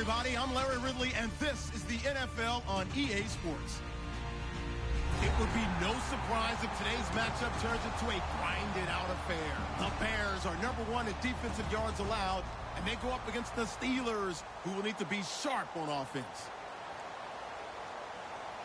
everybody. I'm Larry Ridley, and this is the NFL on EA Sports. It would be no surprise if today's matchup turns into a grinded-out affair. The Bears are #1 in defensive yards allowed, and they go up against the Steelers, who will need to be sharp on offense.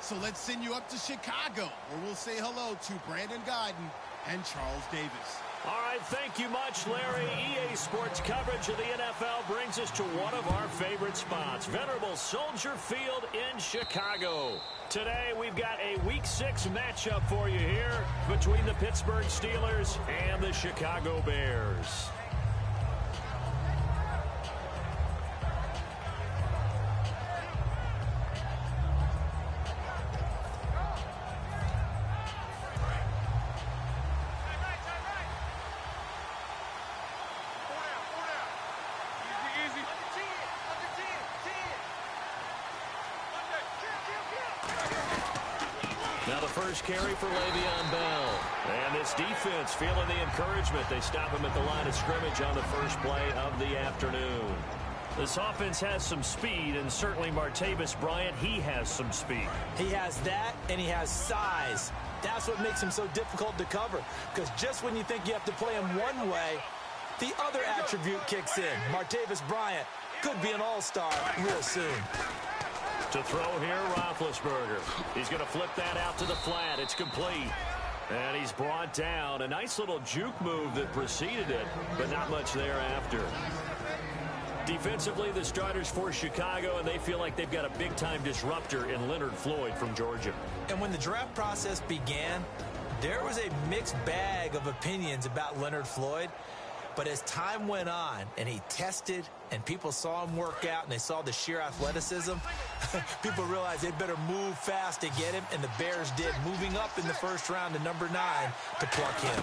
So let's send you up to Chicago, where we'll say hello to Brandon Guyton and Charles Davis. All right, thank you much, Larry. EA Sports coverage of the NFL brings us to one of our favorite spots, venerable Soldier Field in Chicago. Today, we've got a Week 6 matchup for you here between the Pittsburgh Steelers and the Chicago Bears. Now the first carry for Le'Veon Bell. And this defense feeling the encouragement. They stop him at the line of scrimmage on the first play of the afternoon. This offense has some speed, and certainly Martavis Bryant, he has some speed. He has that, and he has size. That's what makes him so difficult to cover, because just when you think you have to play him one way, the other attribute kicks in. Martavis Bryant could be an all-star real soon. To throw here, Roethlisberger. He's going to flip that out to the flat. It's complete. And he's brought down. A nice little juke move that preceded it, but not much thereafter. Defensively, the starters for Chicago, and they feel like they've got a big-time disruptor in Leonard Floyd from Georgia. And when the draft process began, there was a mixed bag of opinions about Leonard Floyd. But as time went on and he tested and people saw him work out and they saw the sheer athleticism, people realized they'd better move fast to get him, and the Bears did, moving up in the first round to #9 to pluck him.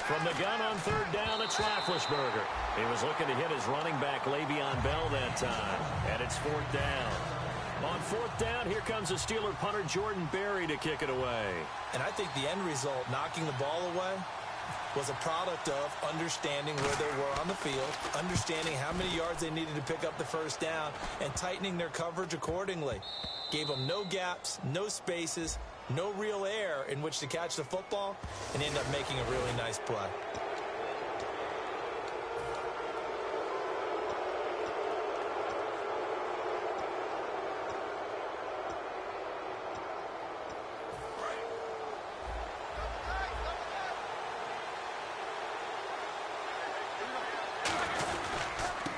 From the gun on third down, it's Roethlisberger. He was looking to hit his running back, Le'Veon Bell, that time. And it's fourth down. On fourth down, here comes the Steeler punter, Jordan Berry, to kick it away. And I think the end result, knocking the ball away, was a product of understanding where they were on the field, understanding how many yards they needed to pick up the first down, and tightening their coverage accordingly. Gave them no gaps, no spaces, no real air in which to catch the football, and ended up making a really nice play.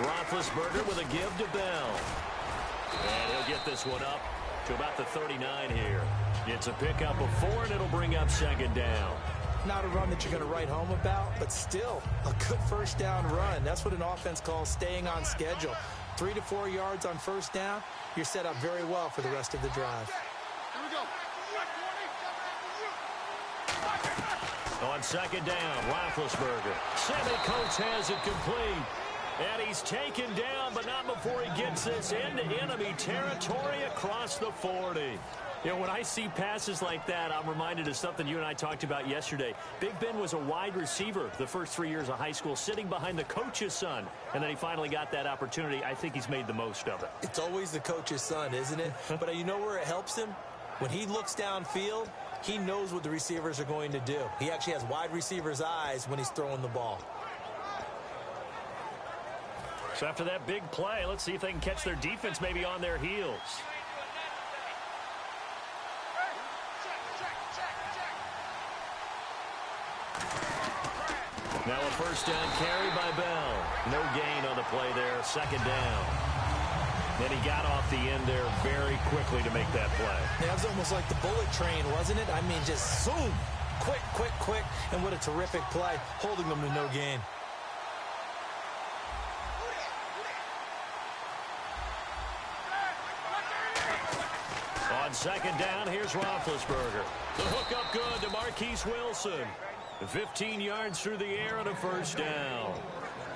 Roethlisberger with a give to Bell. And he'll get this one up to about the 39 here. It's a pickup of 4, and it'll bring up second down. Not a run that you're going to write home about, but still a good first down run. That's what an offense calls staying on schedule. 3 to 4 yards on first down, you're set up very well for the rest of the drive. Here we go. On second down, Roethlisberger. Sammy Coates has it complete. And he's taken down, but not before he gets this into enemy territory across the 40. You know, when I see passes like that, I'm reminded of something you and I talked about yesterday. Big Ben was a wide receiver the first 3 years of high school, sitting behind the coach's son. And then he finally got that opportunity. I think he's made the most of it. It's always the coach's son, isn't it? But you know where it helps him? When he looks downfield, he knows what the receivers are going to do. He actually has wide receivers' eyes when he's throwing the ball. So after that big play, let's see if they can catch their defense maybe on their heels. Now a first down carry by Bell. No gain on the play there. Second down. Then he got off the end there very quickly to make that play. That was almost like the bullet train, wasn't it? I mean, just zoom. Quick, quick, quick. And what a terrific play, holding them to no gain. On second down, here's Roethlisberger. The hook up good to Marquise Wilson. 15 yards through the air and a first down.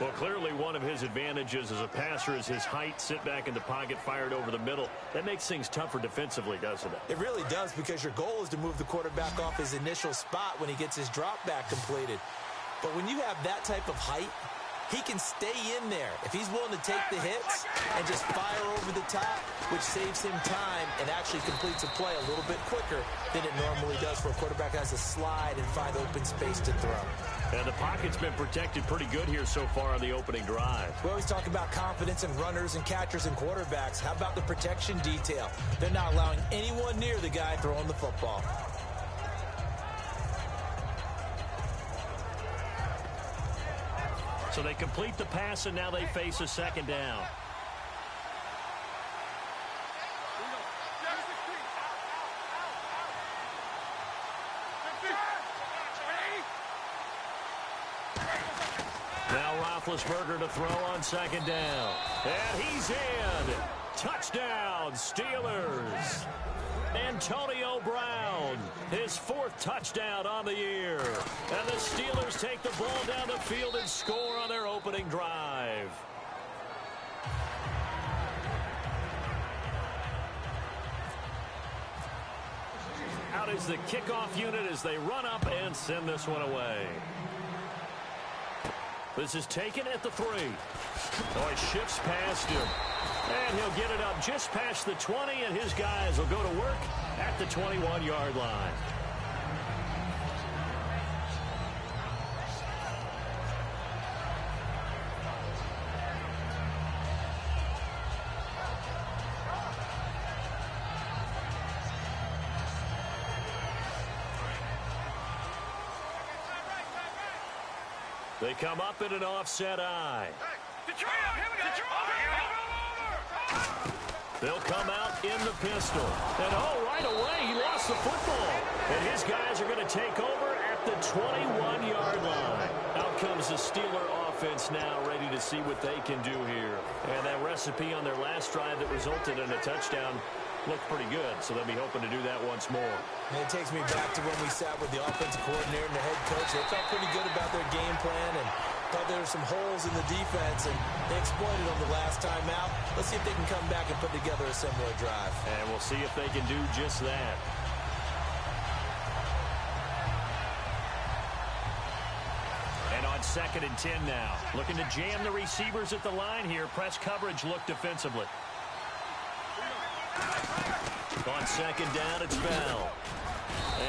Well, clearly one of his advantages as a passer is his height. Sit back in the pocket, fired over the middle. That makes things tougher defensively, doesn't it? It really does, because your goal is to move the quarterback off his initial spot when he gets his drop back completed. But when you have that type of height, He can stay in there if he's willing to take the hits and just fire over the top, which saves him time and actually completes a play a little bit quicker than it normally does for a quarterback who has to slide and find open space to throw. And the pocket's been protected pretty good here so far on the opening drive. We always talk about confidence in runners and catchers and quarterbacks. How about the protection detail? They're not allowing anyone near the guy throwing the football. So they complete the pass, and now they face a second down. Now Roethlisberger to throw on second down. And he's in. Touchdown, Steelers. Antonio Brown, his 4th touchdown on the year. And the Steelers take the ball down the field and score on their opening drive. Out is the kickoff unit as they run up and send this one away. This is taken at the 3. Oh, he shifts past him. And he'll get it up just past the 20, and his guys will go to work at the 21-yard line. They come up in an offset eye. They'll come out in the pistol. And, oh, right away, he lost the football. And his guys are going to take over at the 21-yard line. Out comes the Steeler offense now, ready to see what they can do here. And that recipe on their last drive that resulted in a touchdown looked pretty good, so they'll be hoping to do that once more. And it takes me back to when we sat with the offensive coordinator and the head coach. They felt pretty good about their game plan and thought there were some holes in the defense, and they exploited them the last time out. Let's see if they can come back and put together a similar drive. And we'll see if they can do just that. And on 2nd and 10 now, looking to jam the receivers at the line here. Press coverage look defensively. On 2nd down, it's Bell.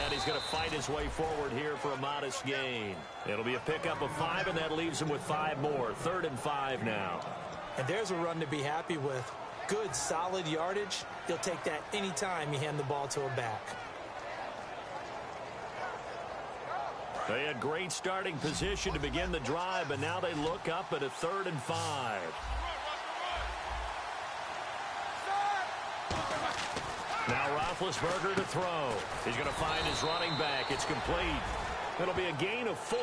And he's going to fight his way forward here for a modest gain. It'll be a pickup of 5, and that leaves him with 5 more. 3rd and 5 now. And there's a run to be happy with. Good, solid yardage. He'll take that anytime you hand the ball to a back. They had great starting position to begin the drive, but now they look up at a 3rd and 5. Now Roethlisberger to throw. He's going to find his running back. It's complete. It'll be a gain of 4,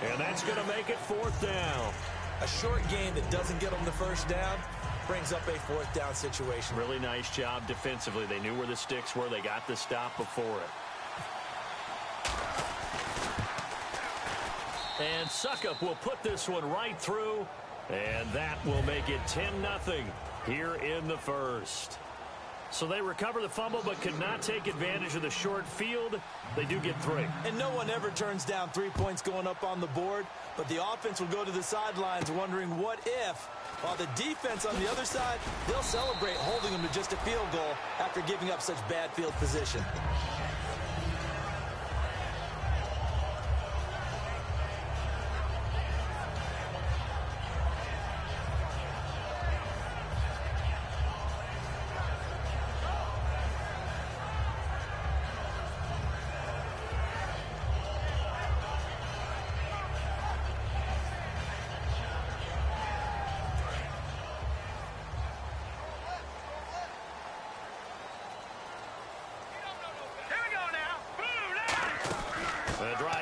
and that's going to make it 4th down. A short gain that doesn't get them the first down brings up a 4th down situation. Really nice job defensively. They knew where the sticks were. They got the stop before it. And Suckup will put this one right through, and that will make it 10-0 here in the first. So they recover the fumble but could not take advantage of the short field. They do get 3. And no one ever turns down 3 points going up on the board, but the offense will go to the sidelines wondering what if. While the defense on the other side, they'll celebrate holding them to just a field goal after giving up such bad field position.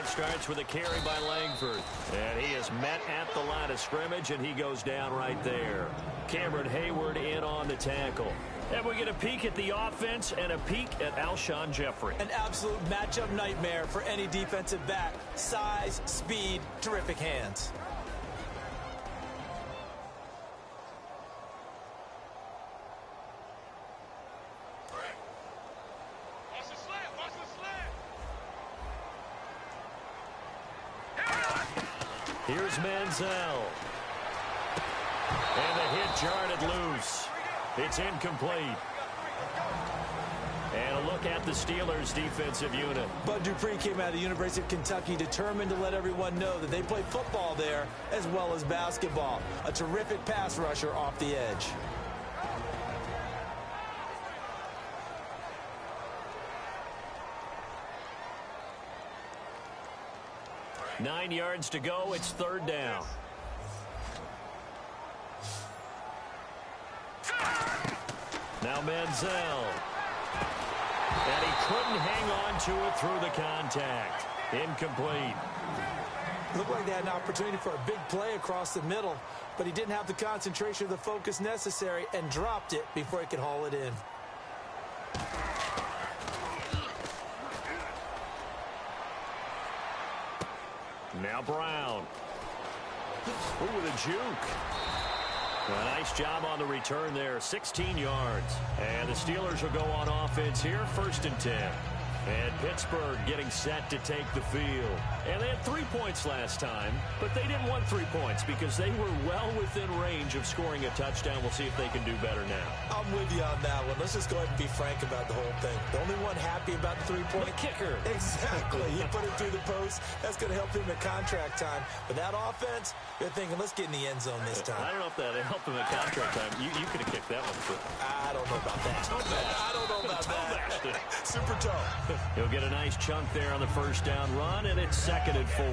Starts with a carry by Langford. And he is met at the line of scrimmage, and he goes down right there. Cameron Hayward in on the tackle. And we get a peek at the offense and a peek at Alshon Jeffrey. An absolute matchup nightmare for any defensive back. Size, speed, terrific hands. Here's Manziel. And the hit jarred it loose. It's incomplete. And a look at the Steelers' defensive unit. Bud Dupree came out of the University of Kentucky determined to let everyone know that they play football there as well as basketball. A terrific pass rusher off the edge. Nine yards to go. It's third down. Now Manziel. And he couldn't hang on to it through the contact. Incomplete. Looked like they had an opportunity for a big play across the middle, but he didn't have the concentration or the focus necessary and dropped it before he could haul it in. Now Brown. Ooh, with a juke. A nice job on the return there, 16 yards. And the Steelers will go on offense here, 1st and 10. And Pittsburgh getting set to take the field. And they had 3 points last time, but they didn't want 3 points because they were well within range of scoring a touchdown. We'll see if they can do better now. I'm with you on that one. Let's just go ahead and be frank about the whole thing. The only one happy about the 3-point kicker. Exactly. He put it through the post. That's going to help him at contract time. But that offense, they're thinking, let's get in the end zone this time. I don't know if that helped him at contract time. You could have kicked that one, too. I don't know about that. I don't know about that. Super toe. He'll get a nice chunk there on the first down run, and it's 2nd and 4.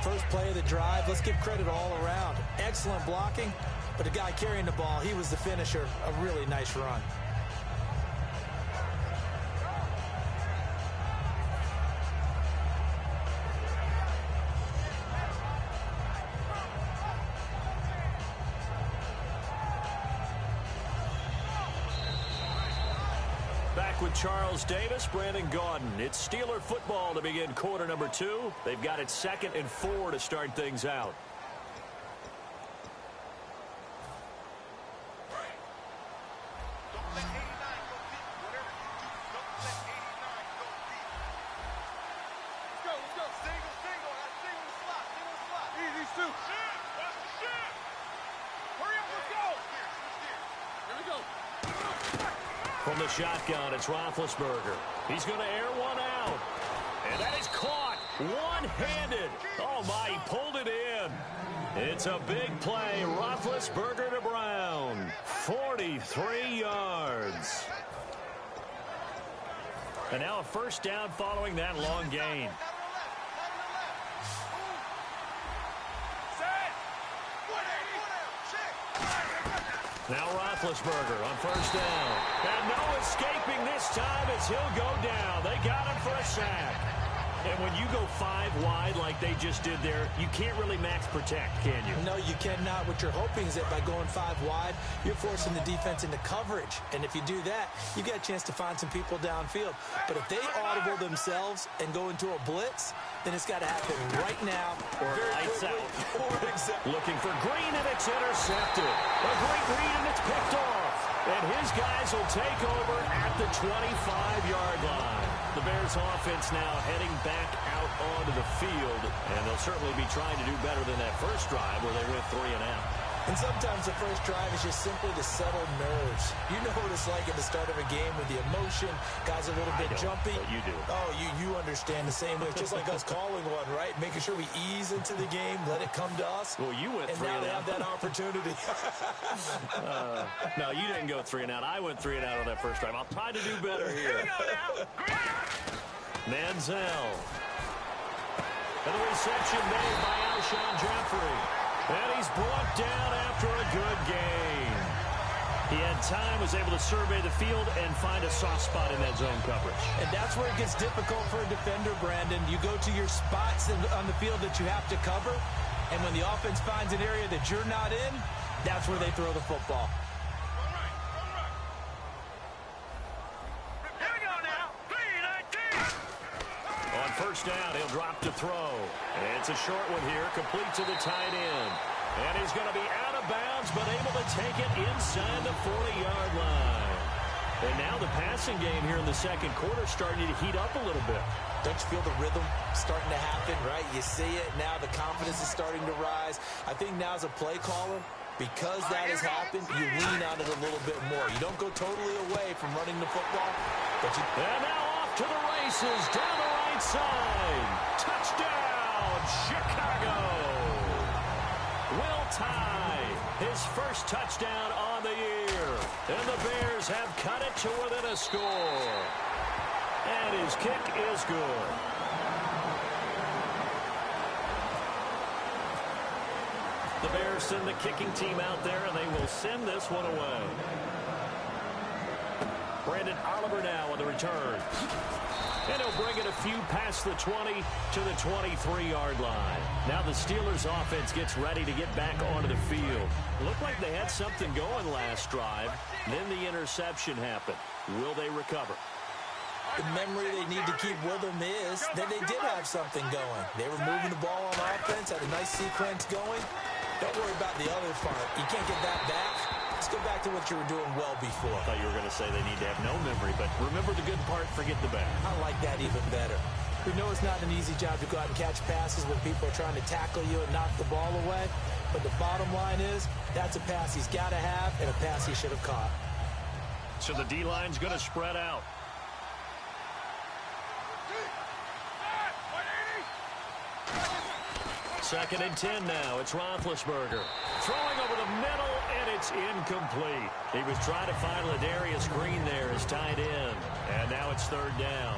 First play of the drive, let's give credit all around. Excellent blocking, but the guy carrying the ball, he was the finisher. A really nice run. With Charles Davis, Brandon Gaudin. It's Steeler football to begin quarter number 2. They've got it 2nd and 4 to start things out. From the shotgun, it's Roethlisberger. He's going to air one out. And that is caught one-handed. Oh, my, he pulled it in. It's a big play. Roethlisberger to Brown. 43 yards. And now a first down following that long gain. Now Roethlisberger on first down. And no escaping this time as he'll go down. They got him for a sack. And when you go 5 wide like they just did there, you can't really max protect, can you? No, you cannot. What you're hoping is that by going 5 wide, you're forcing the defense into coverage. And if you do that, you get a chance to find some people downfield. But if they audible themselves and go into a blitz, then it's got to happen right now. Or lights out. Looking for Green, and it's intercepted. A great read, and it's picked off. And his guys will take over at the 25-yard line. The Bears offense now heading back out onto the field, and they'll certainly be trying to do better than that first drive where they went 3 and out. And sometimes the first drive is just simply to settle nerves. You know what it's like at the start of a game with the emotion. Guys are a little bit jumpy. But you do. Oh, you understand the same way. It's just like us calling one, right? Making sure we ease into the game, let it come to us. Well, you went 3 and out. And now they have that opportunity. No, you didn't go 3 and out. I went 3 and out on that first drive. I'll try to do better here. Manziel. And the reception made by Alshon Jeffrey. And he's brought down after a good gain. He had time, was able to survey the field and find a soft spot in that zone coverage. And that's where it gets difficult for a defender, Brandon. You go to your spots on the field that you have to cover, and when the offense finds an area that you're not in, that's where they throw the football. First down, he'll drop to throw. It's a short one here, complete to the tight end. And he's going to be out of bounds, but able to take it inside the 40-yard line. And now the passing game here in the second quarter starting to heat up a little bit. Don't you feel the rhythm starting to happen, right? You see it. Now the confidence is starting to rise. I think now as a play caller, Because that has happened, you lean on it a little bit more. You don't go totally away from running the football, but you... And now off to the races, down the right side. Touchdown, Chicago. Will Tye, his first touchdown on the year. And the Bears have cut it to within a score. And his kick is good. The Bears send the kicking team out there, and they will send this one away. Brandon Oliver now on the return. And he'll bring it a few past the 20 to the 23-yard line. Now the Steelers offense gets ready to get back onto the field. Looked like they had something going last drive. Then the interception happened. Will they recover? The memory they need to keep with them is that they did have something going. They were moving the ball on offense, had a nice sequence going. Don't worry about the other part. You can't get that back. Let's go back to what you were doing well before. I thought you were going to say they need to have no memory, but remember the good part, forget the bad. I like that even better. We know it's not an easy job to go out and catch passes when people are trying to tackle you and knock the ball away. But the bottom line is, that's a pass he's got to have and a pass he should have caught. So the D-line's going to spread out. Second and 10 now. It's Roethlisberger. Throwing over the middle, and it's incomplete. He was trying to find Ladarius Green there as tight end. And now it's third down.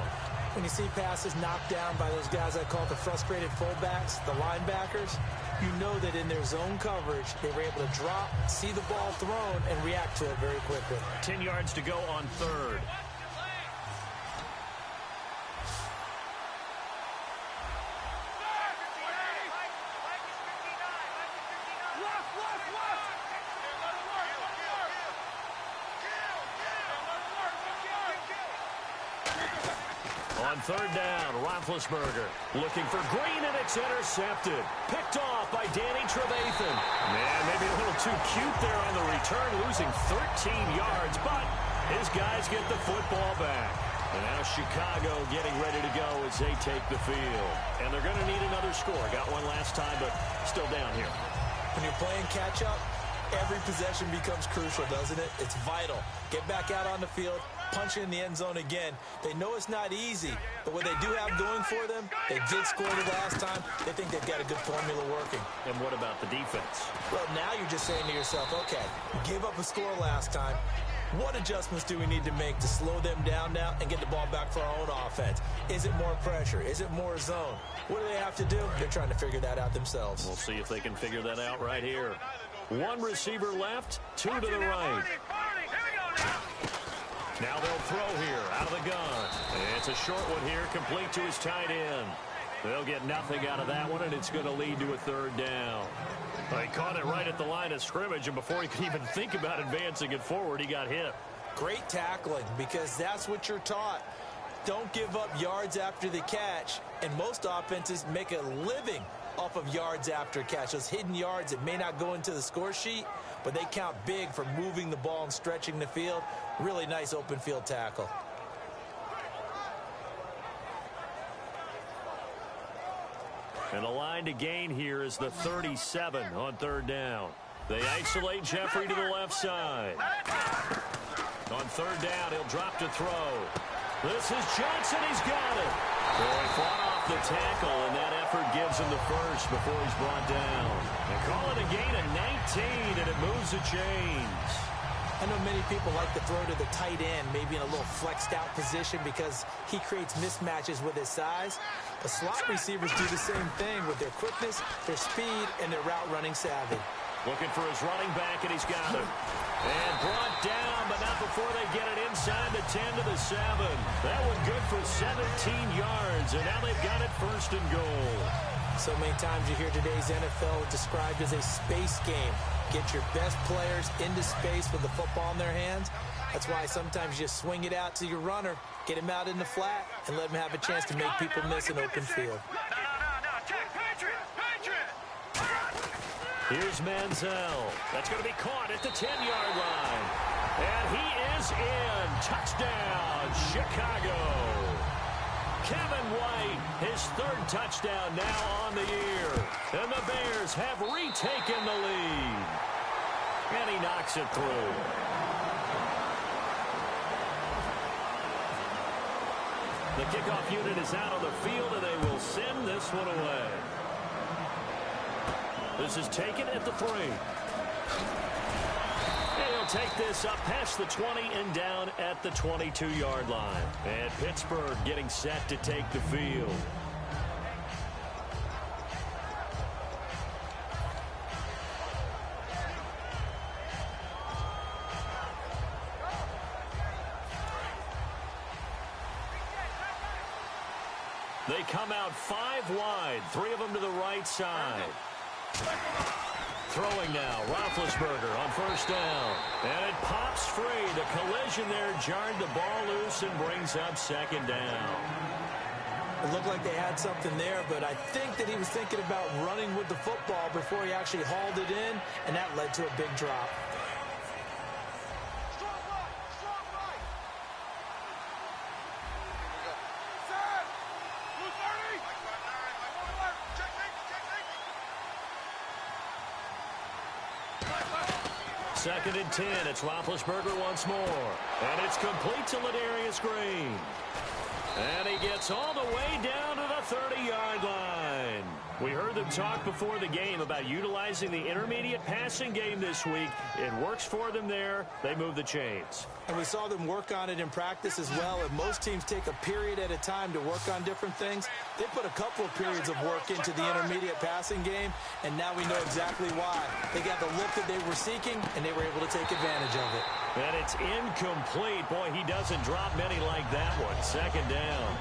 When you see passes knocked down by those guys I call the frustrated fullbacks, the linebackers, you know that in their zone coverage, they were able to drop, see the ball thrown, and react to it very quickly. 10 yards to go on third. On third down, Roethlisberger looking for Green, and it's intercepted. Picked off by Danny Trevathan. Man, maybe a little too cute there on the return, losing 13 yards, but his guys get the football back. And now Chicago getting ready to go as they take the field. And they're going to need another score. Got one last time, but still down here. When you're playing catch-up, every possession becomes crucial, doesn't it? It's vital. Get back out on the field, punch in the end zone again. They know it's not easy, but what they do have going for them, they did score the last time. They think they've got a good formula working. And what about the defense? Well, now you're just saying to yourself, okay, we gave up a score last time. What adjustments do we need to make to slow them down now and get the ball back for our own offense? Is it more pressure? Is it more zone? What do they have to do? They're trying to figure that out themselves. We'll see if they can figure that out right here. One receiver left, two to the right. Now they'll throw here, out of the gun. It's a short one here, complete to his tight end. They'll get nothing out of that one, and it's going to lead to a third down. He caught it right at the line of scrimmage, and before he could even think about advancing it forward, he got hit. Great tackling, because that's what you're taught. Don't give up yards after the catch, and most offenses make a living off of yards after catch. Those hidden yards that may not go into the score sheet, but they count big for moving the ball and stretching the field. Really nice open field tackle. And the line to gain here is the 37 on third down. They isolate Jeffrey to the left side. On third down, he'll drop to throw. This is Johnson. He's got it. Well, he fought off the tackle, and that effort gives him the first before he's brought down. They call it a gain of 19, and it moves the chains. I know many people like to throw to the tight end, maybe in a little flexed out position because he creates mismatches with his size. But slot receivers do the same thing with their quickness, their speed, and their route running savvy. Looking for his running back, and he's got him. And brought down, but not before they get it inside the 10 to the 7. That one good for 17 yards, and now they've got it first and goal. So many times you hear today's NFL described as a space game. Get your best players into space with the football in their hands. That's why sometimes you swing it out to your runner, get him out in the flat, and let him have a chance to make people miss an open field. Here's Manziel. That's going to be caught at the 10-yard line. And he is in. Touchdown, Chicago. Kevin White, his third touchdown now on the year. And the Bears have retaken the lead. And he knocks it through. The kickoff unit is out on the field, and they will send this one away. This is taken at the 3. And he'll take this up past the 20 and down at the 22-yard line. And Pittsburgh getting set to take the field. They come out 5 wide, 3 of them to the right side. Throwing now, Roethlisberger on first down. And it pops free. The collision there jarred the ball loose and brings up second down. It looked like they had something there, but I think that he was thinking about running with the football before he actually hauled it in, and that led to a big drop. Second and 10. It's Roethlisberger once more. And it's complete to Ladarius Green. And he gets all the way down to the 30-yard line. We heard them talk before the game about utilizing the intermediate passing game this week. It works for them there. They move the chains. And we saw them work on it in practice as well. And most teams take a period at a time to work on different things. They put a couple of periods of work into the intermediate passing game, and now we know exactly why. They got the look that they were seeking, and they were able to take advantage of it. And it's incomplete. Boy, he doesn't drop many like that one. Second down.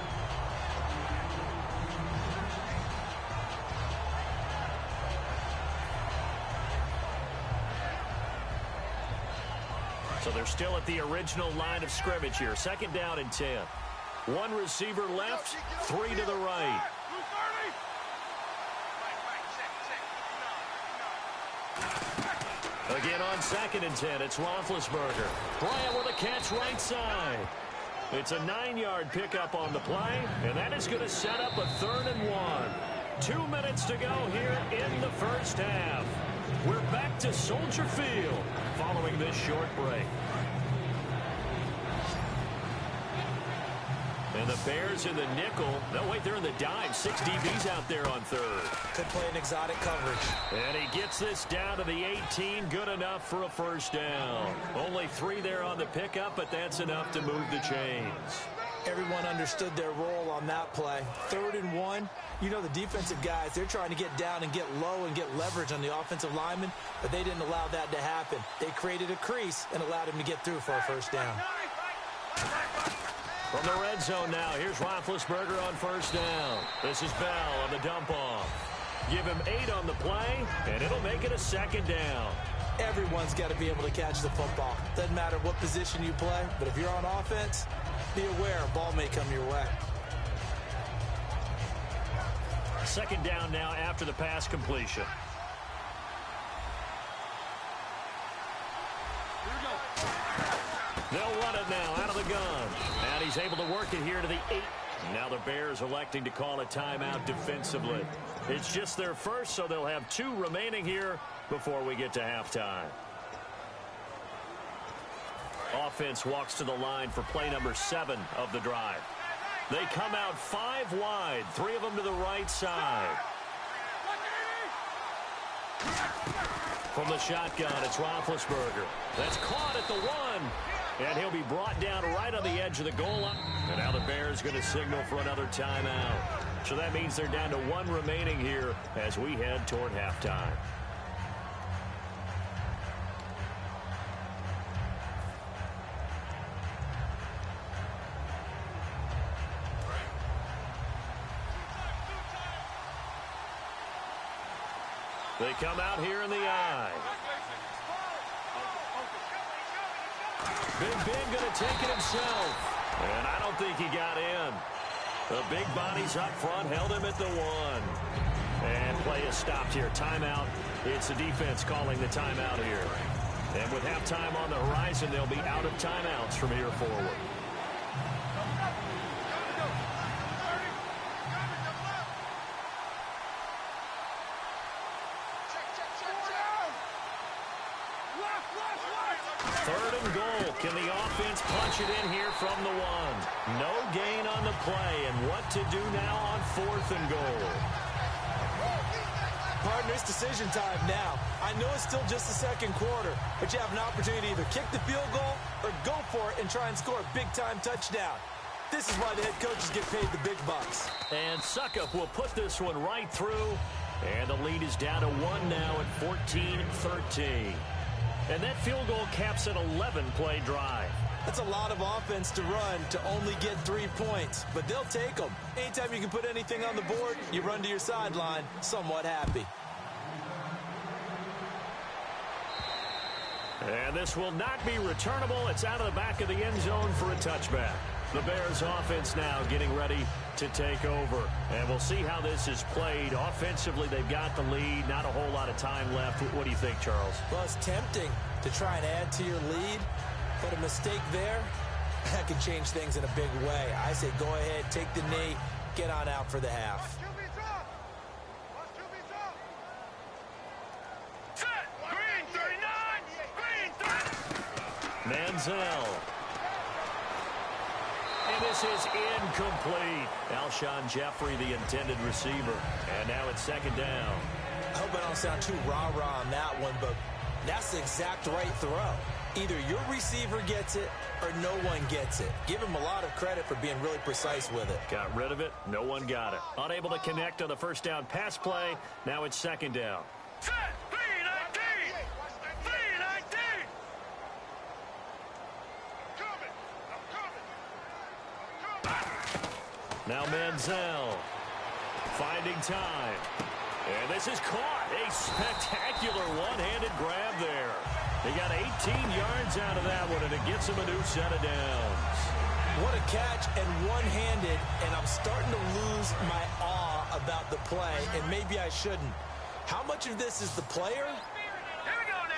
So they're still at the original line of scrimmage here. Second down and 10. 1 receiver left, 3 to the right. Again on second and 10, it's Roethlisberger. Bryant with a catch right side. It's a 9-yard pickup on the play, and that is going to set up a 3rd and 1. 2 minutes to go here in the first half. We're back to Soldier Field following this short break. And the Bears in the nickel. No, wait, they're in the dime. 6 DBs out there on 3rd. Could play an exotic coverage. And he gets this down to the 18. Good enough for a first down. Only 3 there on the pickup, but that's enough to move the chains. Everyone understood their role on that play. 3rd and 1. You know, the defensive guys, they're trying to get down and get low and get leverage on the offensive lineman, but they didn't allow that to happen. They created a crease and allowed him to get through for a first down. From the red zone now, here's Roethlisberger on first down. This is Bell on the dump off. Give him 8 on the play, and it'll make it a second down. Everyone's got to be able to catch the football. Doesn't matter what position you play, but if you're on offense, be aware a ball may come your way. Second down now after the pass completion. They'll run it now out of the gun. And he's able to work it here to the 8. Now the Bears electing to call a timeout defensively. It's just their first, so they'll have 2 remaining here before we get to halftime. Offense walks to the line for play number 7 of the drive. They come out 5 wide, 3 of them to the right side. From the shotgun, it's Roethlisberger. That's caught at the 1. And he'll be brought down right on the edge of the goal line. And now the Bears going to signal for another timeout. So that means they're down to 1 remaining here as we head toward halftime. They come out here in the eye. Big Ben going to take it himself. And I don't think he got in. The big bodies up front held him at the 1. And play is stopped here. Timeout. It's the defense calling the timeout here. And with halftime on the horizon, they'll be out of timeouts from here forward. 3rd and goal. Can the offense punch it in here from the 1? No gain on the play, and what to do now on 4th and goal? Partner, it's decision time now. I know it's still just the 2nd quarter, but you have an opportunity to either kick the field goal or go for it and try and score a big-time touchdown. This is why the head coaches get paid the big bucks. And Suckup will put this one right through, and the lead is down to 1 now at 14-13. And that field goal caps an 11-play drive. That's a lot of offense to run to only get 3 points, but they'll take them. Anytime you can put anything on the board, you run to your sideline somewhat happy. And this will not be returnable. It's out of the back of the end zone for a touchback. The Bears offense now getting ready to take over. And we'll see how this is played. Offensively, they've got the lead. Not a whole lot of time left. What do you think, Charles? Well, it's tempting to try and add to your lead, but a mistake there, that could change things in a big way. I say go ahead, take the knee, get on out for the half. Manziel. And this is incomplete. Alshon Jeffrey, the intended receiver. And now it's 2nd down. I hope I don't sound too rah-rah on that one, but that's the exact right throw. Either your receiver gets it or no one gets it. Give him a lot of credit for being really precise with it. Got rid of it. No one got it. Unable to connect on the 1st down pass play. Now it's 2nd down. Now Manziel finding time. And this is caught. A spectacular one-handed grab there. He got 18 yards out of that one, and it gets him a new set of downs. What a catch, and one-handed, and I'm starting to lose my awe about the play, and maybe I shouldn't. How much of this is the player?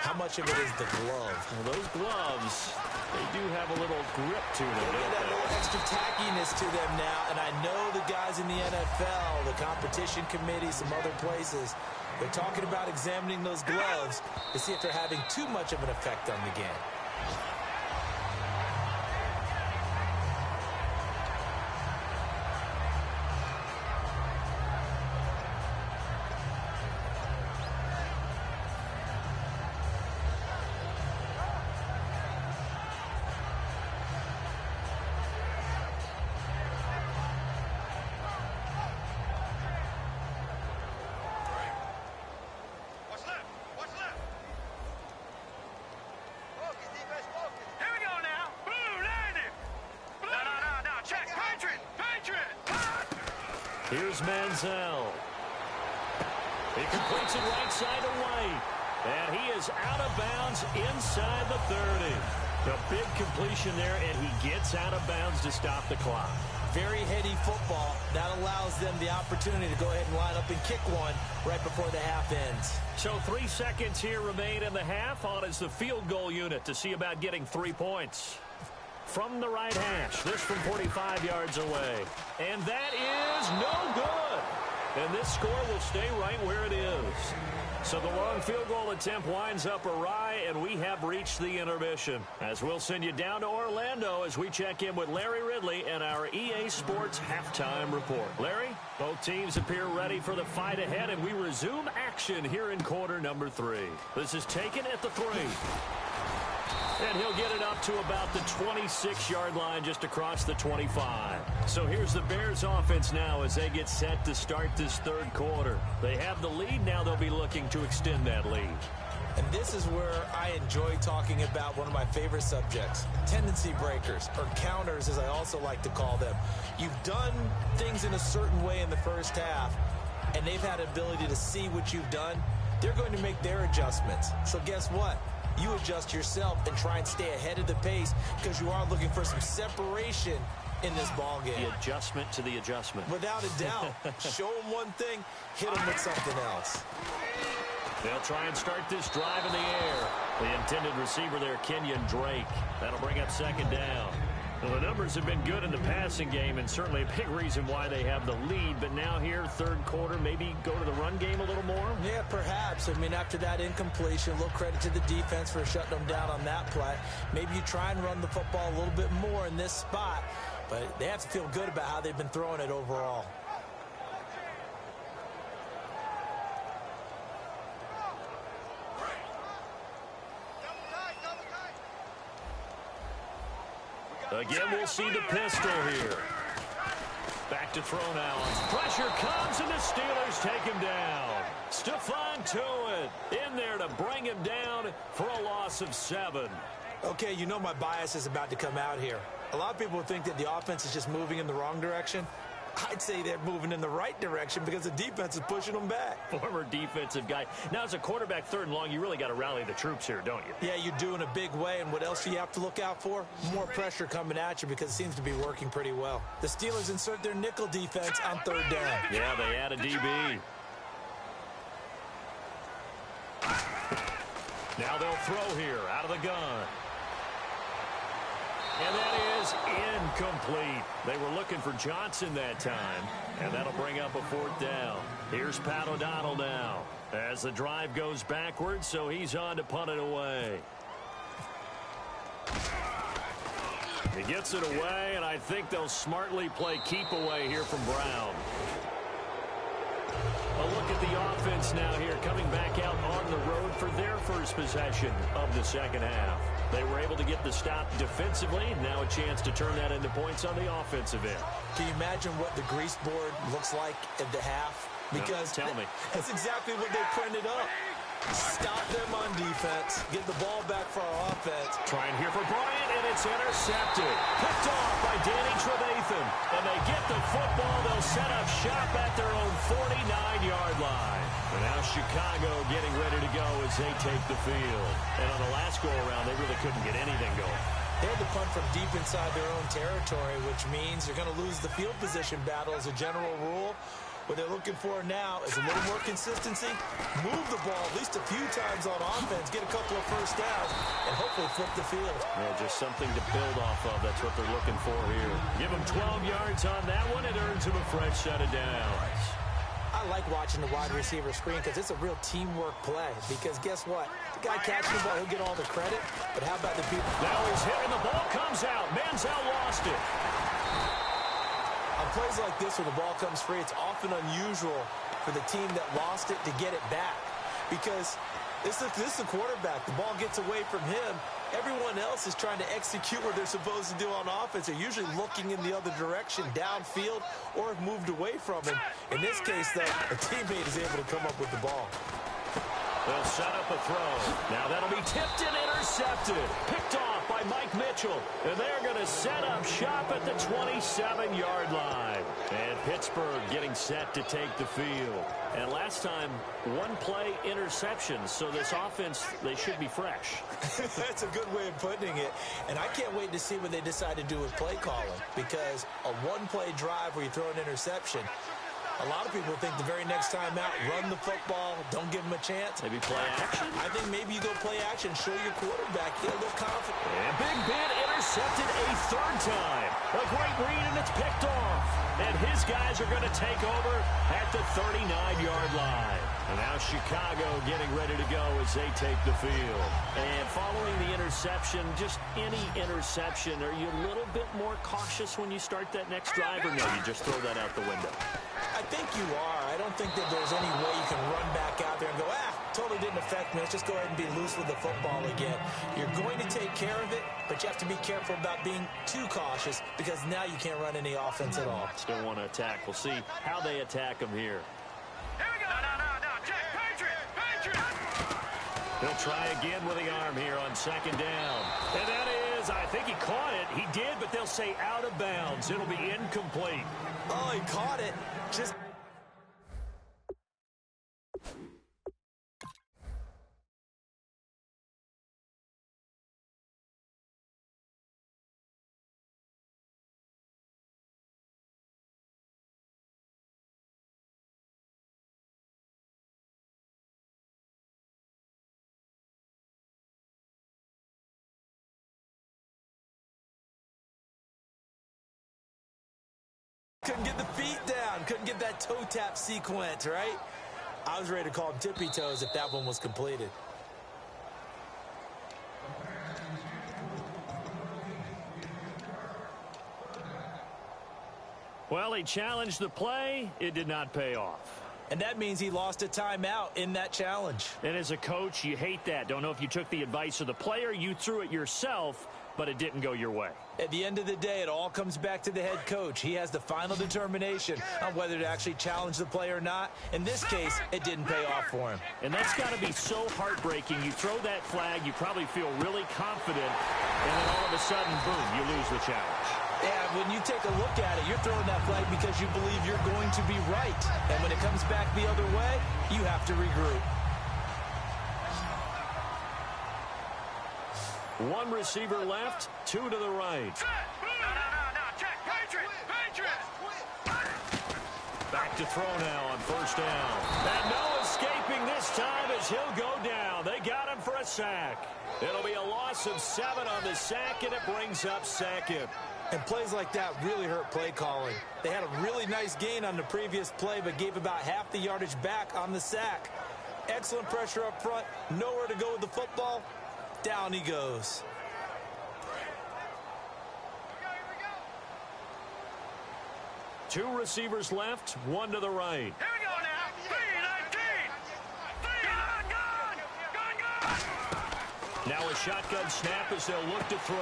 How much of it is the glove? Well, those gloves, they do have a little grip to them. They get that little extra tackiness to them now, and I know the guys in the NFL, the competition committee, some other places, they're talking about examining those gloves to see if they're having too much of an effect on the game. Here's Manziel. He completes it right side to White. And he is out of bounds inside the 30. A big completion there, and he gets out of bounds to stop the clock. Very heady football. That allows them the opportunity to go ahead and line up and kick one right before the half ends. So 3 seconds here remain in the half. On is the field goal unit to see about getting 3 points. From the right hash, this from 45 yards away. And that is no good. And this score will stay right where it is. So the long field goal attempt winds up awry, and we have reached the intermission. As we'll send you down to Orlando as we check in with Larry Ridley and our EA Sports halftime report. Larry, both teams appear ready for the fight ahead, and we resume action here in quarter number 3. This is taken at the 3. And he'll get it up to about the 26-yard line, just across the 25. So here's the Bears offense now as they get set to start this 3rd quarter. They have the lead. Now they'll be looking to extend that lead. And this is where I enjoy talking about one of my favorite subjects, tendency breakers, or counters as I also like to call them. You've done things in a certain way in the first half, and they've had ability to see what you've done. They're going to make their adjustments. So guess what? You adjust yourself and try and stay ahead of the pace because you are looking for some separation in this ball game. The adjustment to the adjustment. Without a doubt. Show them one thing, hit them with something else. They'll try and start this drive in the air. The intended receiver there, Kenyon Drake. That'll bring up 2nd down. Well, the numbers have been good in the passing game, and certainly a big reason why they have the lead. But now here, third quarter, maybe go to the run game a little more? Yeah, perhaps. I mean, after that incompletion, a little credit to the defense for shutting them down on that play. Maybe you try and run the football a little bit more in this spot, but they have to feel good about how they've been throwing it overall. Again, we'll see the pistol here. Back to throw now. Pressure comes, and the Steelers take him down. Stephon Tuitt in there to bring him down for a loss of 7. Okay, you know my bias is about to come out here. A lot of people think that the offense is just moving in the wrong direction. I'd say they're moving in the right direction because the defense is pushing them back. Former defensive guy. Now, as a quarterback, third and long, you really got to rally the troops here, don't you? Yeah, you do in a big way. And what else do you have to look out for? More pressure coming at you because it seems to be working pretty well. The Steelers insert their nickel defense on third down. Yeah, they add a DB. Now they'll throw here out of the gun. And that is incomplete. They were looking for Johnson that time, and that'll bring up a fourth down. Here's Pat O'Donnell now as the drive goes backwards, so he's on to punt it away. He gets it away, and I think they'll smartly play keep away here from Brown. A look at the offense now here, coming back out on the road for their first possession of the second half. They were able to get the stop defensively, and now a chance to turn that into points on the offensive end. Can you imagine what the grease board looks like at the half? Because no, tell me. That's exactly what they printed up. Stop them on defense, get the ball back for our offense. Trying here for Bryant, and it's intercepted. Picked off by Danny Trevathan. And they get the football. They'll set up shop at their own 49-yard line. And now Chicago getting ready to go as they take the field. And on the last go-around, they really couldn't get anything going. They had to punt from deep inside their own territory, which means they're going to lose the field position battle as a general rule. What they're looking for now is a little more consistency, move the ball at least a few times on offense, get a couple of first downs, and hopefully flip the field. Yeah, just something to build off of. That's what they're looking for here. Give them 12 yards on that one. It earns them a fresh set of downs. I like watching the wide receiver screen because it's a real teamwork play. Because guess what? The guy catching the ball, he'll get all the credit. But how about the people? Now he's hit and the ball comes out. Manziel lost it. On plays like this where the ball comes free, it's often unusual for the team that lost it to get it back. Because this is the quarterback. The ball gets away from him. Everyone else is trying to execute what they're supposed to do on offense. They're usually looking in the other direction, downfield, or have moved away from him. In this case, though, a teammate is able to come up with the ball. They'll set up a throw. Now that'll be tipped and intercepted. Picked off by Mike Mitchell. And they're going to set up shop at the 27-yard line. And Pittsburgh getting set to take the field. And last time, one play interception. So this offense, they should be fresh. That's a good way of putting it. And I can't wait to see what they decide to do with play calling. Because a one-play drive where you throw an interception, a lot of people think the very next time out, run the football, don't give them a chance. Maybe play action? I think maybe you go play action, show your quarterback, get a little confident. And Big Ben intercepted a third time. A great read, and it's picked off. And his guys are going to take over at the 39-yard line. And now Chicago getting ready to go as they take the field. And following the interception, just any interception, are you a little bit more cautious when you start that next drive, or no, you just throw that out the window? I think you are. I don't think that there's any way you can run back out there and go, totally didn't affect me. Let's just go ahead and be loose with the football again. You're going to take care of it, but you have to be careful about being too cautious because now you can't run any offense at all. Still want to attack. We'll see how they attack them here. Here we go. No. Check. Patriot. He'll try again with the arm here on second down. And that is, I think he caught it. He did, but they'll say out of bounds. It'll be incomplete. Oh, he caught it. Just Couldn't get the feet down. Couldn't get that toe tap sequence, right? I was ready to call him tippy toes if that one was completed. Well, he challenged the play. It did not pay off. And that means he lost a timeout in that challenge. And as a coach, you hate that. Don't know if you took the advice of the player. You threw it yourself, but it didn't go your way. At the end of the day, it all comes back to the head coach. He has the final determination on whether to actually challenge the play or not. In this case, it didn't pay off for him. And that's got to be so heartbreaking. You throw that flag, you probably feel really confident, and then all of a sudden, boom, you lose the challenge. Yeah, when you take a look at it, you're throwing that flag because you believe you're going to be right. And when it comes back the other way, you have to regroup. One receiver left, two to the right. No, check. Patriots. Back to throw now on first down. And no escaping this time as he'll go down. They got him for a sack. It'll be a loss of 7 on the sack, and it brings up second. And plays like that really hurt play calling. They had a really nice gain on the previous play, but gave about half the yardage back on the sack. Excellent pressure up front. Nowhere to go with the football. Down he goes. Two receivers left, one to the right. Here we go now. 3-19. Gun. Now a shotgun snap as they'll look to throw.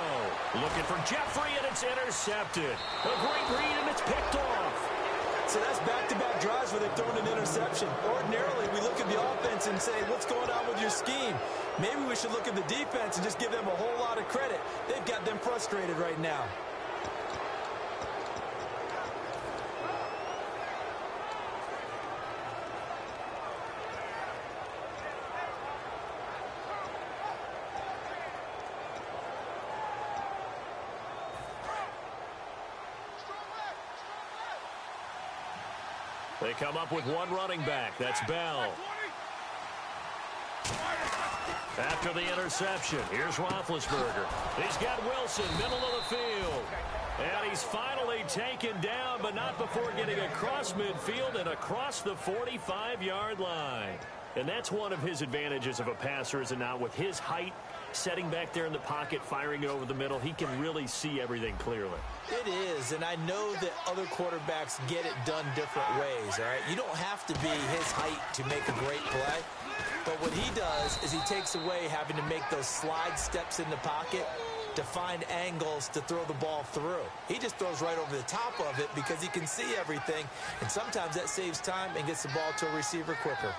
Looking for Jeffrey, and it's intercepted. A great read, and it's picked off. So that's back-to-back drives where they've thrown an interception. Ordinarily, we look at the offense and say, what's going on with your scheme? Maybe we should look at the defense and just give them a whole lot of credit. They've got them frustrated right now. They come up with one running back. That's Bell. After the interception, here's Roethlisberger. He's got Wilson, middle of the field. And he's finally taken down, but not before getting across midfield and across the 45-yard line. And that's one of his advantages of a passer, is it not? With his height, setting back there in the pocket, firing it over the middle, he can really see everything clearly. It is, and I know that other quarterbacks get it done different ways, all right? You don't have to be his height to make a great play. But what he does is he takes away having to make those slide steps in the pocket to find angles to throw the ball through. He just throws right over the top of it because he can see everything, and sometimes that saves time and gets the ball to a receiver quicker.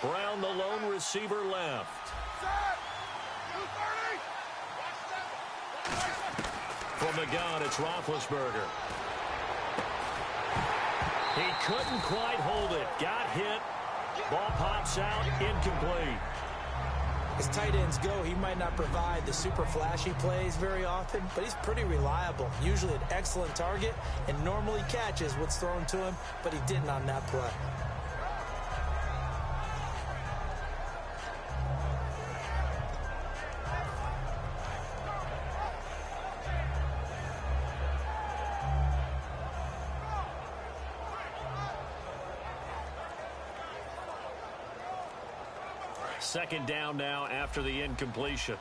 Brown, the lone receiver, left. From the gun, it's Roethlisberger. He couldn't quite hold it. Got hit. Ball pops out. Incomplete. As tight ends go, he might not provide the super flashy plays very often, but he's pretty reliable. Usually an excellent target and normally catches what's thrown to him, but he didn't on that play. Second down now after the incompletion.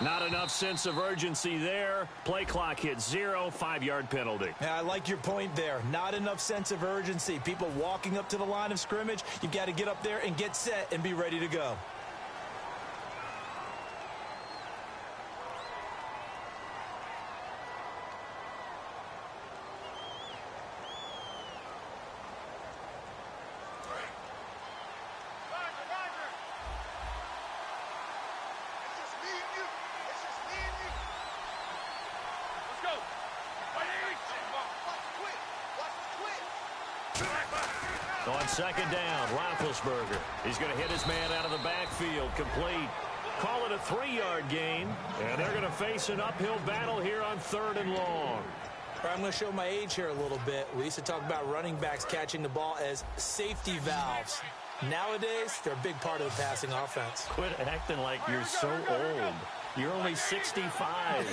Not enough sense of urgency there. Play clock hit 0, 5-yard penalty. Yeah, I like your point there. Not enough sense of urgency. People walking up to the line of scrimmage, you've got to get up there and get set and be ready to go. On second down, Roethlisberger. He's going to hit his man out of the backfield. Complete. Call it a 3-yard gain. And they're going to face an uphill battle here on 3rd and long. I'm going to show my age here a little bit. We used to talk about running backs catching the ball as safety valves. Nowadays, they're a big part of the passing offense. Quit acting like you're so old. You're only 65.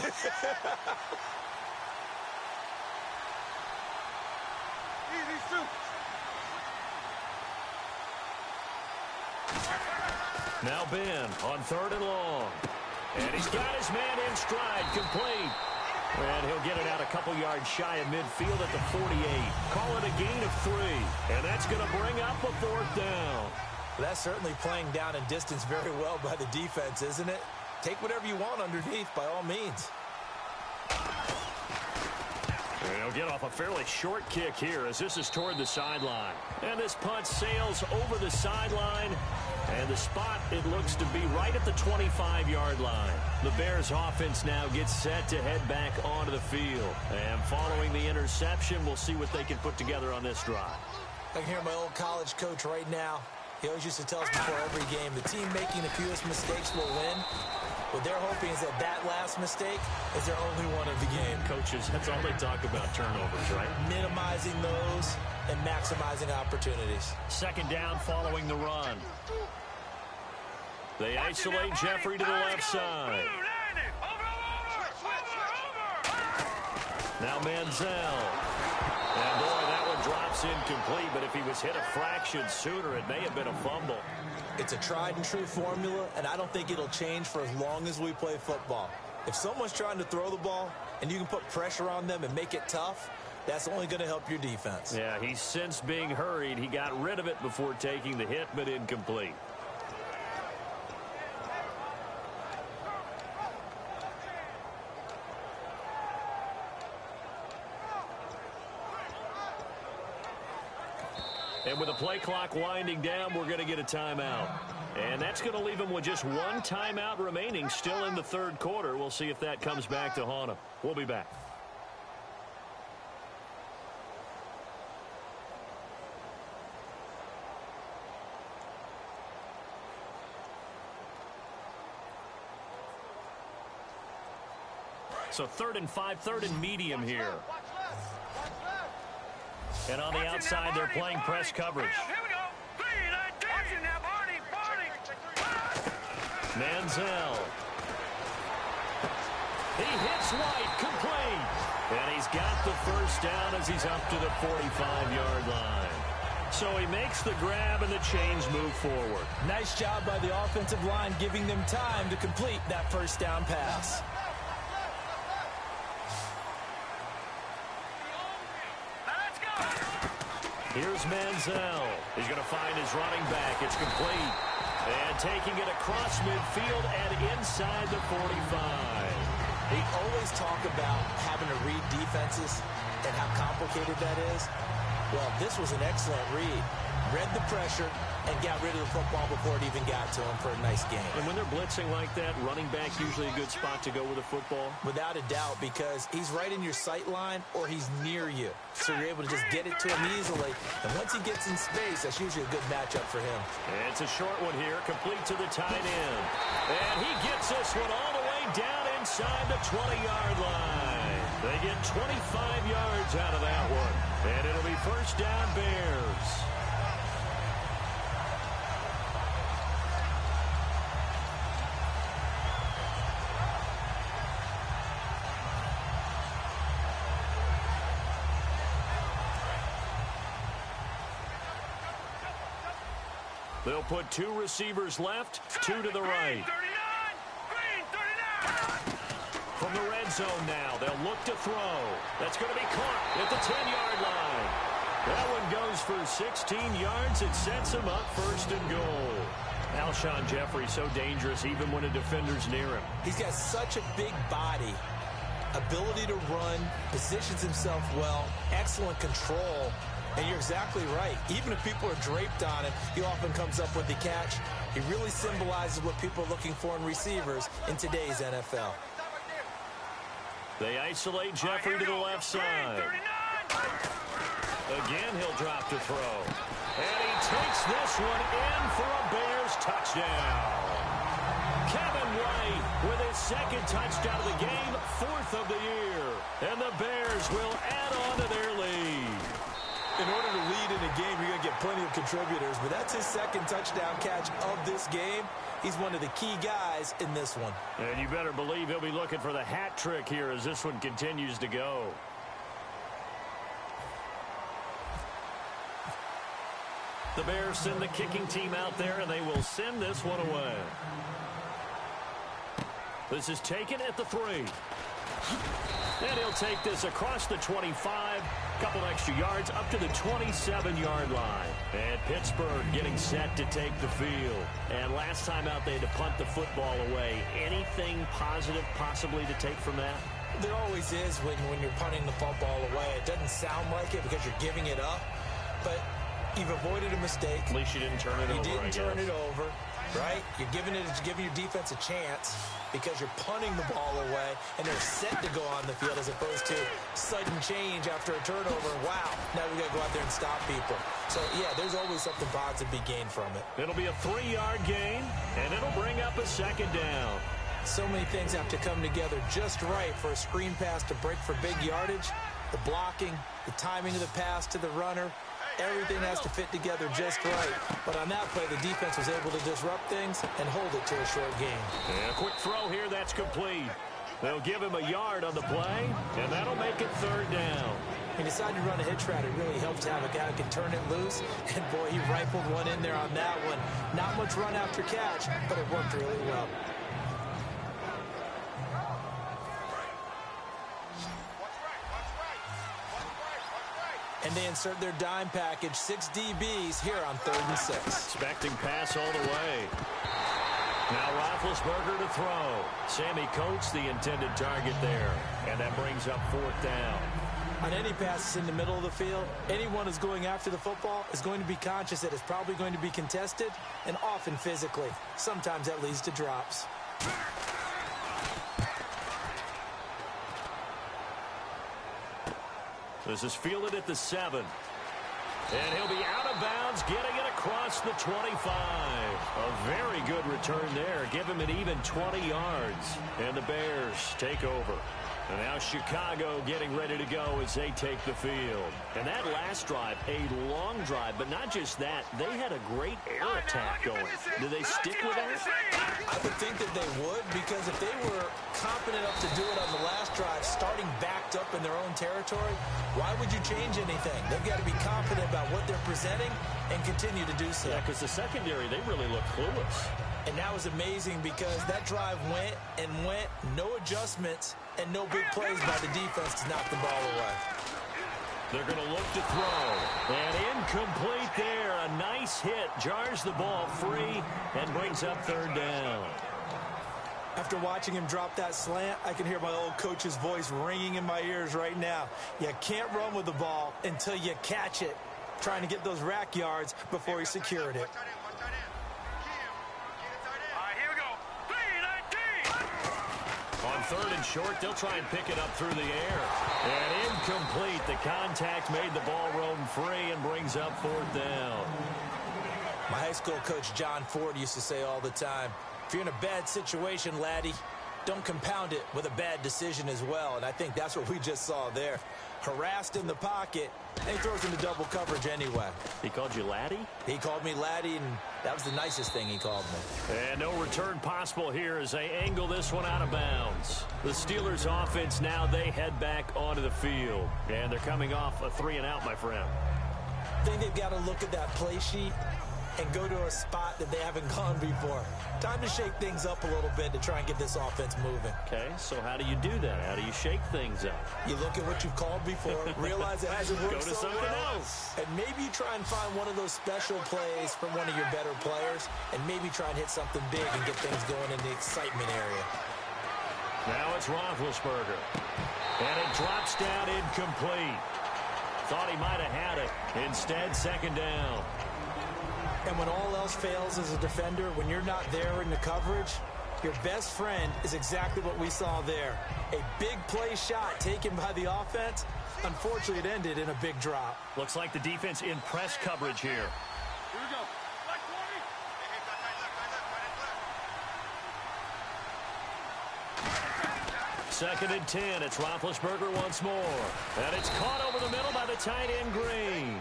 Now Ben on 3rd and long. And he's got his man in stride, complete. And he'll get it out a couple yards shy of midfield at the 48. Call it a gain of 3. And that's going to bring up a 4th down. That's certainly playing down in distance very well by the defense, isn't it? Take whatever you want underneath by all means. And he'll get off a fairly short kick here as this is toward the sideline. And this punt sails over the sideline. And the spot, it looks to be right at the 25-yard line. The Bears offense now gets set to head back onto the field. And following the interception, we'll see what they can put together on this drive. I can hear my old college coach right now. He always used to tell us before every game, the team making the fewest mistakes will win. What they're hoping is that last mistake is their only one of the game. Coaches, that's all they talk about, turnovers, right? Minimizing those and maximizing opportunities. 2nd down following the run. They isolate Jeffrey to the left side. Now Manziel. And boy, that one drops incomplete, but if he was hit a fraction sooner, it may have been a fumble. It's a tried and true formula, and I don't think it'll change for as long as we play football. If someone's trying to throw the ball and you can put pressure on them and make it tough, that's only going to help your defense. Yeah, he's since being hurried. He got rid of it before taking the hit, but incomplete. And with the play clock winding down, we're going to get a timeout. And that's going to leave him with just one timeout remaining still in the 3rd quarter. We'll see if that comes back to haunt him. We'll be back. So 3rd and 5, 3rd and medium here. And on the outside, they're playing press coverage. Manziel. He hits White, complete. And he's got the 1st down as he's up to the 45-yard line. So he makes the grab and the chains move forward. Nice job by the offensive line giving them time to complete that 1st down pass. Here's Manziel. He's going to find his running back. It's complete. And taking it across midfield and inside the 45. We always talk about having to read defenses and how complicated that is. Well, this was an excellent read. Read the pressure and got rid of the football before it even got to him for a nice game. And when they're blitzing like that, running back usually a good spot to go with a football? Without a doubt, because he's right in your sight line or he's near you. So you're able to just get it to him easily. And once he gets in space, that's usually a good matchup for him. And it's a short one here, complete to the tight end. And he gets this one all the way down inside the 20-yard line. They get 25 yards out of that one. And it'll be 1st down Bears. They'll put 2 receivers left, 2 to the right. From the red zone now, they'll look to throw. That's going to be caught at the 10-yard line. That one goes for 16 yards. It sets him up 1st and goal. Alshon Jeffrey so dangerous even when a defender's near him. He's got such a big body, ability to run, positions himself well, excellent control. And you're exactly right. Even if people are draped on him, he often comes up with the catch. He really symbolizes what people are looking for in receivers in today's NFL. They isolate Jeffrey to the left side. Again, he'll drop to throw. And he takes this one in for a Bears touchdown. Kevin White with his second touchdown of the game, 4th of the year. And the Bears will add on to their lead. In order to lead in a game, you're going to get plenty of contributors, but that's his second touchdown catch of this game. He's one of the key guys in this one. And you better believe he'll be looking for the hat trick here as this one continues to go. The Bears send the kicking team out there, and they will send this one away. This is taken at the 3. And he'll take this across the 25, couple extra yards up to the 27-yard line. And Pittsburgh getting set to take the field. And last time out, they had to punt the football away. Anything positive possibly to take from that? There always is when you're punting the football away. It doesn't sound like it because you're giving it up, but you've avoided a mistake. At least you didn't turn it over. You didn't turn it over, right? You're giving your defense a chance because you're punting the ball away, and they're set to go on the field as opposed to sudden change after a turnover. And wow, now we got to go out there and stop people. So, yeah, there's always something positive to be gained from it. It'll be a 3-yard gain, and it'll bring up a second down. So many things have to come together just right for a screen pass to break for big yardage. The blocking, the timing of the pass to the runner, everything has to fit together just right. But on that play, the defense was able to disrupt things and hold it to a short gain. And a quick throw here, that's complete. They'll give him a yard on the play, and that'll make it 3rd down. He decided to run a hitch route. It really helped to have a guy who can turn it loose. And, boy, he rifled one in there on that one. Not much run after catch, but it worked really well. And they insert their dime package, 6 DBs here on 3rd and 6. Expecting pass all the way. Now Roethlisberger to throw. Sammy Coates the intended target there. And that brings up 4th down. On any passes in the middle of the field, anyone who's going after the football is going to be conscious that it's probably going to be contested and often physically. Sometimes that leads to drops. This is fielded at the 7. And he'll be out of bounds, getting it across the 25. A very good return there. Give him an even 20 yards. And the Bears take over. And now Chicago getting ready to go as they take the field. And that last drive, a long drive, but not just that. They had a great air attack going. Do they stick with that? I would think that they would, because if they were confident enough to do it on the last drive, starting backed up in their own territory, why would you change anything? They've got to be confident about what they're presenting and continue to do so. Yeah, because the secondary, they really look clueless. And that was amazing because that drive went and went, no adjustments, and no big plays by the defense to knock the ball away. They're going to look to throw. And incomplete there. A nice hit. Jars the ball free and brings up 3rd down. After watching him drop that slant, I can hear my old coach's voice ringing in my ears right now. You can't run with the ball until you catch it. Trying to get those rack yards before he secured it. On 3rd and short, they'll try and pick it up through the air. And incomplete. The contact made the ball roam free and brings up 4th down. My high school coach, John Ford, used to say all the time, if you're in a bad situation, laddie, don't compound it with a bad decision as well. And I think that's what we just saw there. Harassed in the pocket, and he throws into double coverage anyway. He called you laddie? He called me laddie, and that was the nicest thing he called me. And no return possible here as they angle this one out of bounds. The Steelers offense now, they head back onto the field. And they're coming off a 3-and-out, my friend. I think they've got to look at that play sheet and go to a spot that they haven't gone before. Time to shake things up a little bit to try and get this offense moving. Okay, so how do you do that? How do you shake things up? You look at what you've called before, realize it hasn't worked Go to so something well, else. and maybe try and find one of those special plays from one of your better players, and maybe try and hit something big and get things going in the excitement area. Now it's Roethlisberger. And it drops down incomplete. Thought he might have had it. Instead, 2nd down. And when all else fails as a defender, when you're not there in the coverage, your best friend is exactly what we saw there. A big play shot taken by the offense. Unfortunately, it ended in a big drop. Looks like the defense in press coverage here. Here we go. 2nd and 10. It's Roethlisberger once more. And it's caught over the middle by the tight end, Green.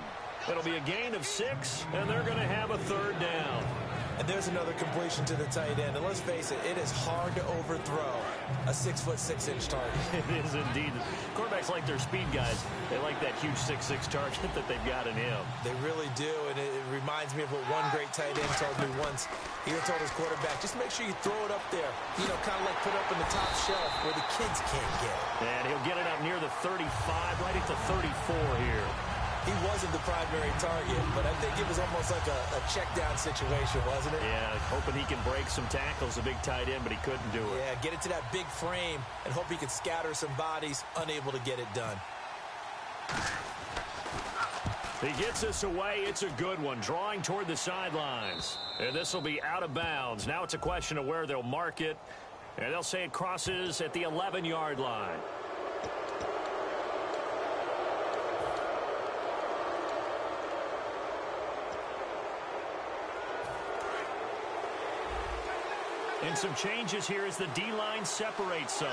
It'll be a gain of 6, and they're going to have a 3rd down. And there's another completion to the tight end. And let's face it, it is hard to overthrow a 6'6" target. It is indeed. Quarterbacks like their speed guys. They like that huge 6'6" target that they've got in him. They really do, and it reminds me of what one great tight end told me once. He told his quarterback, just make sure you throw it up there, you know, kind of like put up in the top shelf where the kids can't get it. And he'll get it up near the 35, right at the 34 here. He wasn't the primary target, but I think it was almost like a check-down situation, wasn't it? Yeah, hoping he can break some tackles, a big tight end, but he couldn't do it. Yeah, get it to that big frame and hope he could scatter some bodies, unable to get it done. He gets us away. It's a good one, drawing toward the sidelines. And this will be out of bounds. Now it's a question of where they'll mark it, and they'll say it crosses at the 11-yard line. And some changes here as the D-line separates some.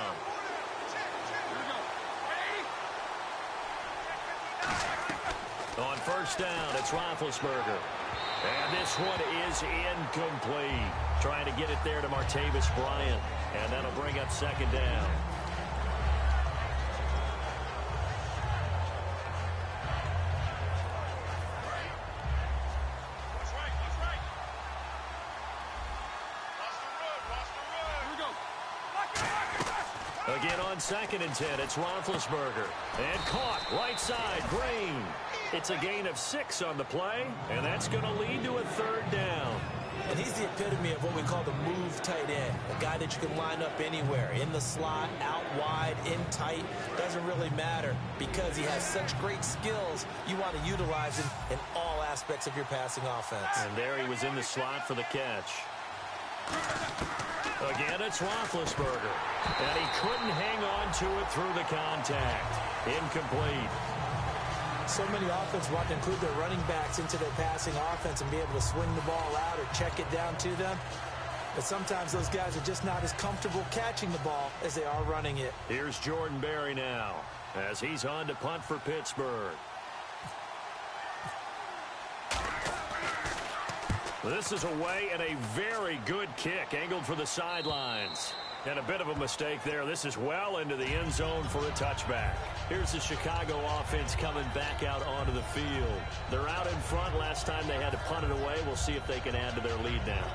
On 1st down, it's Roethlisberger. And this one is incomplete. Trying to get it there to Martavis Bryant. And that'll bring up 2nd down. Again on 2nd and 10, it's Roethlisberger. And caught, right side, Green. It's a gain of 6 on the play, and that's going to lead to a 3rd down. And he's the epitome of what we call the move tight end, a guy that you can line up anywhere, in the slot, out wide, in tight, doesn't really matter because he has such great skills. You want to utilize him in all aspects of your passing offense. And there he was in the slot for the catch. Again, it's Roethlisberger. And he couldn't hang on to it through the contact. Incomplete. So many offenses want to include their running backs into their passing offense and be able to swing the ball out or check it down to them. But sometimes those guys are just not as comfortable catching the ball as they are running it. Here's Jordan Berry now as he's on to punt for Pittsburgh. This is away and a very good kick angled for the sidelines. And a bit of a mistake there. This is well into the end zone for a touchback. Here's the Chicago offense coming back out onto the field. They're out in front. Last time they had to punt it away. We'll see if they can add to their lead now.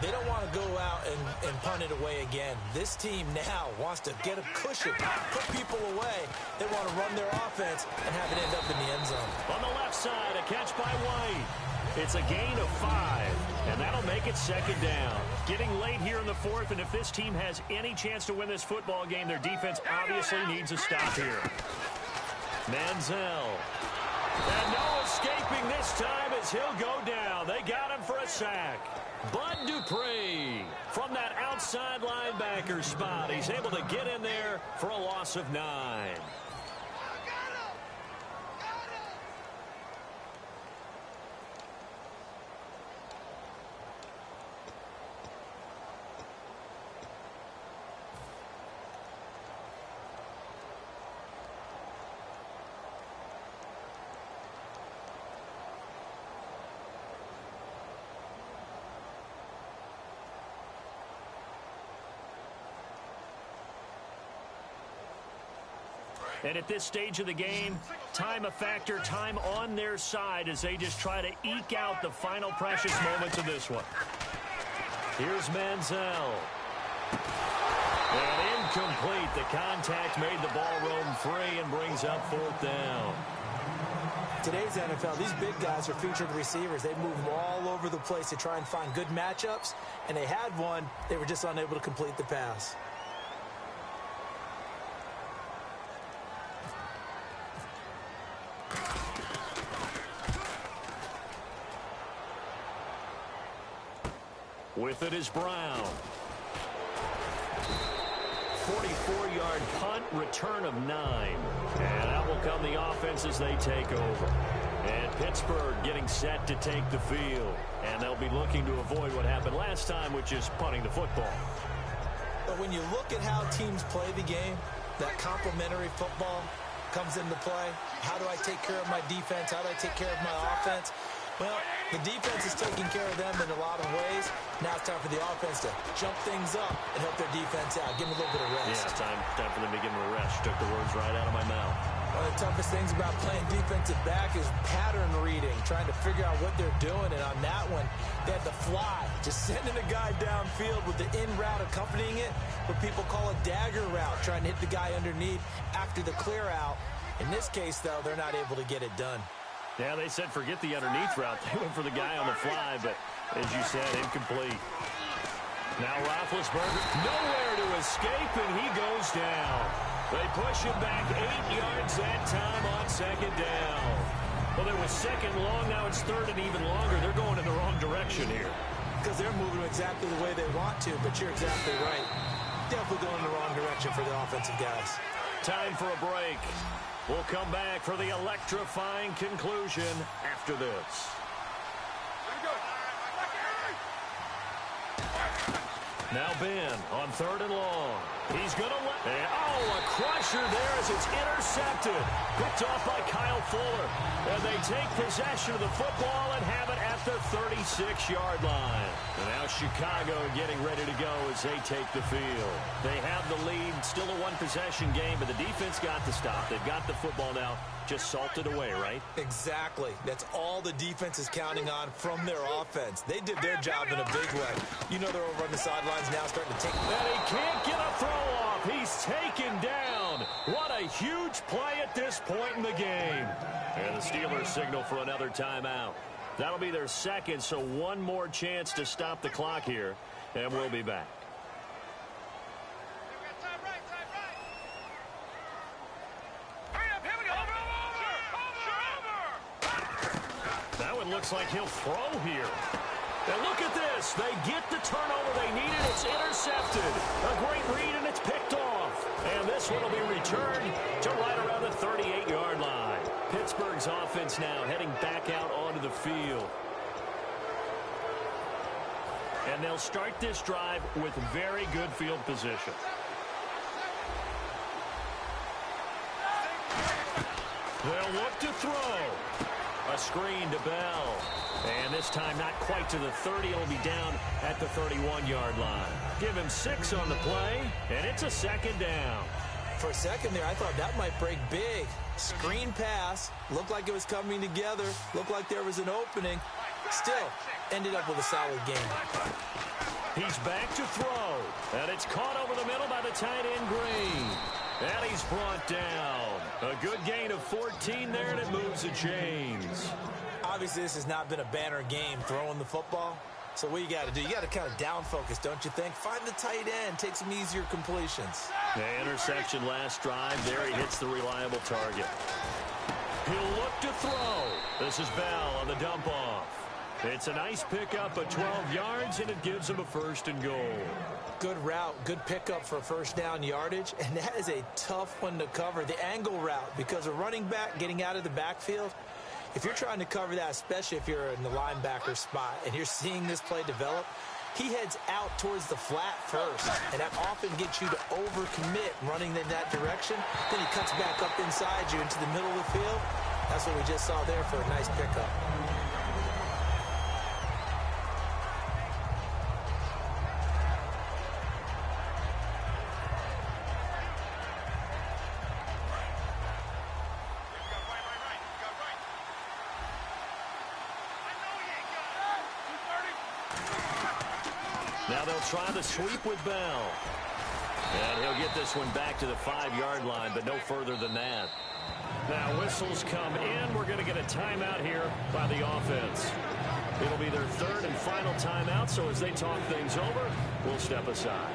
They don't want to go out and punt it away again. This team now wants to get a cushion, put people away. They want to run their offense and have it end up in the end zone. On the left side, a catch by White. It's a gain of 5, and that'll make it 2nd down. Getting late here in the 4th, and if this team has any chance to win this football game, their defense obviously needs a stop here. Manziel. And no escaping this time as he'll go down. They got him for a sack. Bud Dupree from that outside linebacker spot. He's able to get in there for a loss of 9. And at this stage of the game, time a factor, time on their side as they just try to eke out the final precious moments of this one. Here's Manziel. And incomplete. The contact made the ball roam free and brings up 4th down. Today's NFL, these big guys are featured receivers. They move all over the place to try and find good matchups, and they had one. They were just unable to complete the pass. With it is Brown. 44-yard punt, return of 9. And out will come the offense as they take over. And Pittsburgh getting set to take the field. And they'll be looking to avoid what happened last time, which is punting the football. But when you look at how teams play the game, that complementary football comes into play. How do I take care of my defense? How do I take care of my offense? Well, the defense is taking care of them in a lot of ways. Now it's time for the offense to jump things up and help their defense out. Give them a little bit of rest. Yeah, time for them to give them a rest. Took the words right out of my mouth. One of the toughest things about playing defensive back is pattern reading, trying to figure out what they're doing. And on that one, they had the fly, just sending a guy downfield with the in route accompanying it, what people call a dagger route, trying to hit the guy underneath after the clear out. In this case, though, they're not able to get it done. Yeah, they said forget the underneath route. They went for the guy on the fly, but as you said, incomplete. Now Roethlisberger, nowhere to escape, and he goes down. They push him back 8 yards that time on second down. Well, it was second long. Now it's third and even longer. They're going in the wrong direction here. Because they're moving exactly the way they want to, but you're exactly right. Definitely going in the wrong direction for the offensive guys. Time for a break. We'll come back for the electrifying conclusion after this. Now Ben on third and long. He's going to let... Oh, a crusher there as it's intercepted. Picked off by Kyle Fuller. And they take possession of the football and have it at the 36-yard line. And now Chicago getting ready to go as they take the field. They have the lead. Still a one-possession game, but the defense got the stop. They've got the football now. Just salted away, right? Exactly. That's all the defense is counting on from their offense. They did their job in a big way. You know they're over on the sidelines now starting to take... And he can't get a throw off. He's taken down. What a huge play at this point in the game. And the Steelers signal for another timeout. That'll be their second, so one more chance to stop the clock here, and we'll be back. That one looks like he'll throw here. And look at this. They get the turnover they needed. It's intercepted. A great read, and it's picked off. And this one will be returned to right around the 38-yard line. Pittsburgh's offense now heading back out onto the field. And they'll start this drive with very good field position. They'll look to throw. A screen to Bell. And this time not quite to the 30. It'll be down at the 31-yard line. Give him 6 on the play, and it's a second down. For a second there, I thought that might break big. Screen pass. Looked like it was coming together. Looked like there was an opening. Still, ended up with a solid game. He's back to throw. And it's caught over the middle by the tight end, Green. And he's brought down. A good gain of 14 there, and it moves the chains. Obviously, this has not been a banner game throwing the football. So what you got to do, you got to kind of down focus, don't you think? Find the tight end, take some easier completions. The interception last drive. There he hits the reliable target. He'll look to throw. This is Bell on the dump off. It's a nice pickup of 12 yards, and it gives him a first and goal. Good route, good pickup for first down yardage, and that is a tough one to cover. The angle route, because a running back getting out of the backfield, if you're trying to cover that, especially if you're in the linebacker spot and you're seeing this play develop, he heads out towards the flat first, and that often gets you to overcommit running in that direction. Then he cuts back up inside you into the middle of the field. That's what we just saw there for a nice pickup. Now they'll try the sweep with Bell. And he'll get this one back to the 5-yard line, but no further than that. Now whistles come in. We're going to get a timeout here by the offense. It'll be their third and final timeout, so as they talk things over, we'll step aside.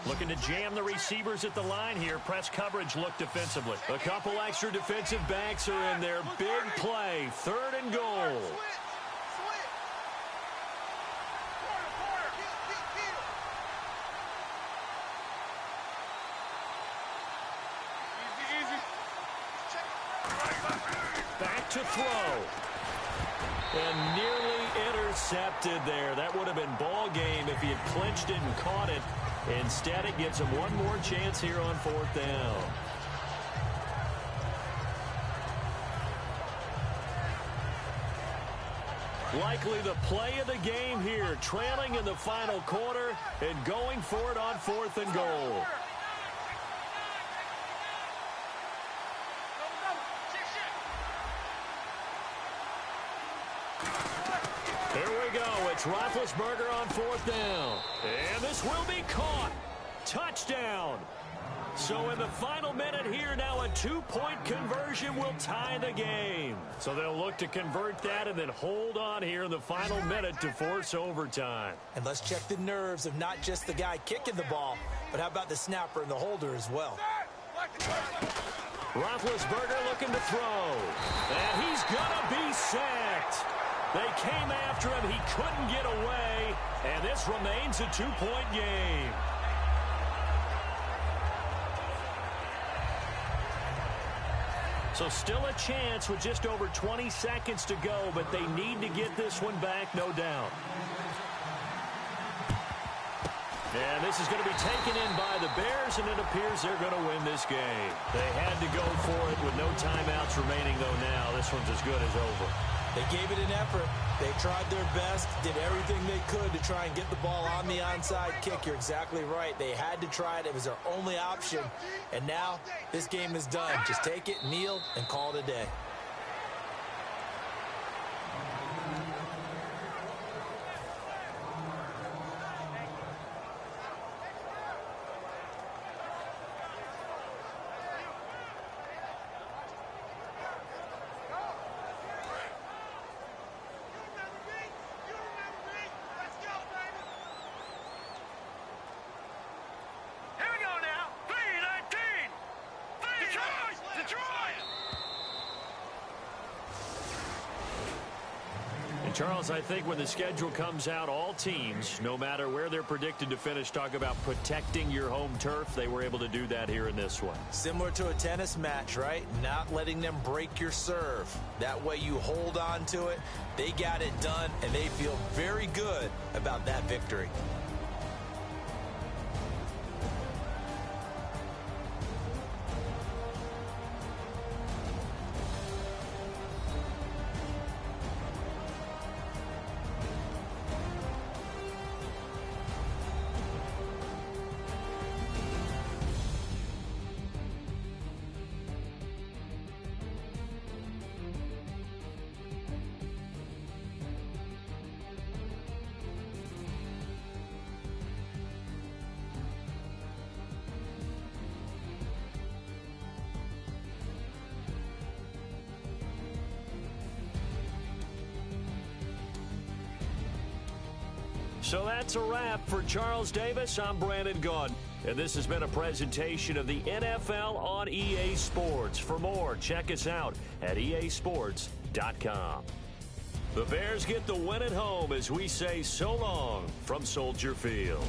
Looking to jam the receivers at the line here. Press coverage look defensively. A couple extra defensive backs are in there. Big play. 3rd and goal. Back to throw. And nearly intercepted there. That would have been ball game if he had clinched it and caught it. Instead, it gives him one more chance here on 4th down. Likely the play of the game here, trailing in the final quarter and going for it on 4th and goal. Here we go. It's Roethlisberger on 4th down. And this will be caught. Touchdown. So in the final minute here, now a 2-point conversion will tie the game. So they'll look to convert that and then hold on here in the final minute to force overtime. And let's check the nerves of not just the guy kicking the ball, but how about the snapper and the holder as well. Roethlisberger looking to throw. And he's going to be sacked. They came after him. He couldn't get away. And this remains a 2-point game. So still a chance with just over 20 seconds to go, but they need to get this one back, no doubt. And this is going to be taken in by the Bears, and it appears they're going to win this game. They had to go for it with no timeouts remaining, though, now. This one's as good as over. They gave it an effort. They tried their best, did everything they could to try and get the ball on the onside kick. You're exactly right. They had to try it. It was their only option. And now this game is done. Just take it, kneel, and call it a day. Charles, I think when the schedule comes out, all teams, no matter where they're predicted to finish, talk about protecting your home turf. They were able to do that here in this one. Similar to a tennis match, right? Not letting them break your serve. That way you hold on to it. They got it done, and they feel very good about that victory. So that's a wrap for Charles Davis. I'm Brandon Gaudin, and this has been a presentation of the NFL on EA Sports. For more, check us out at easports.com. The Bears get the win at home as we say so long from Soldier Field.